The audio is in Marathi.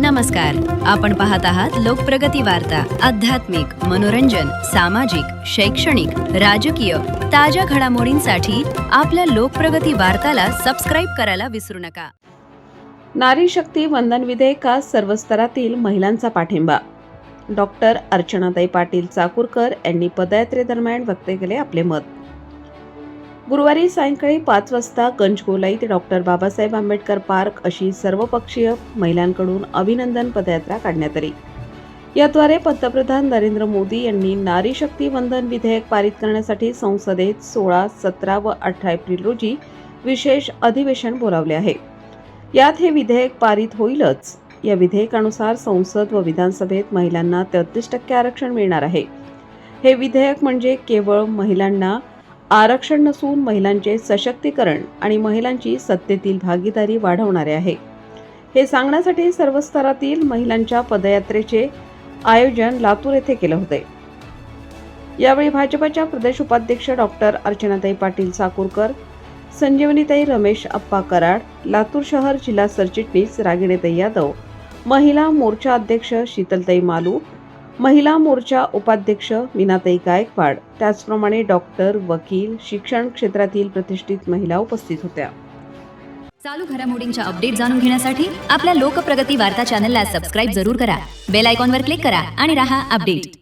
नमस्कार, आपण पाहत आहात लोकप्रगती वार्ता। आध्यात्मिक, मनोरंजन, सामाजिक, शैक्षणिक, राजकीय ताज्या घडामोडींसाठी आपल्या लोकप्रगती वार्ताला सबस्क्राईब करायला विसरू नका। नारी शक्ती वंदन विधेयकास सर्व स्तरातील महिलांचा पाठिंबा। डॉक्टर अर्चनाताई पाटील चाकूरकर यांनी पदयात्रेदरम्यान व्यक्त केले आपले मत। गुरुवारी सायंकाळी 5 वाजता गंजगोलाई ते डॉक्टर बाबासाहेब आंबेडकर पार्क अशी सर्वपक्षीय महिलांकडून अभिनंदन पदयात्रा काढण्यात आली। याद्वारे पंतप्रधान नरेंद्र मोदी यांनी नारी शक्ती वंदन विधेयक पारित करण्यासाठी संसदेत 16, 17 व 18 एप्रिल रोजी विशेष अधिवेशन बोलावले आहे। यात हे विधेयक पारित होईलच। या विधेयकानुसार संसद व विधानसभेत महिलांना 33% आरक्षण मिळणार आहे। हे विधेयक म्हणजे केवळ महिलांना आरक्षण नसून महिलांचे सशक्तीकरण आणि महिलांची सत्तेतील भागीदारी वाढवणारे आहे। हे सांगण्यासाठी सर्व स्तरातील महिलांच्या पदयात्रेचे आयोजन लातूर येथे केले होते। यावेळी भाजपच्या प्रदेश उपाध्यक्ष डॉक्टर अर्चनाताई पाटील चाकूरकर, संजीवनीताई रमेश अप्पा कराड, लातूर शहर जिल्हा सरचिटणीस रागिणीताई यादव, महिला मोर्चा अध्यक्ष शीतलताई मालू, महिला मोर्चा उपाध्यक्ष मीनाताई गायकवाड, त्याचप्रमाणे डॉक्टर, वकील, शिक्षण क्षेत्रातील प्रतिष्ठित महिला उपस्थित होत्या। चालू घडामोडींच्या अपडेट जाणून घेण्यासाठी आपल्या लोकप्रगती वार्ता चॅनलला सबस्क्राईब जरूर करा। बेल आयकॉनवर क्लिक करा आणि रहा अपडेट।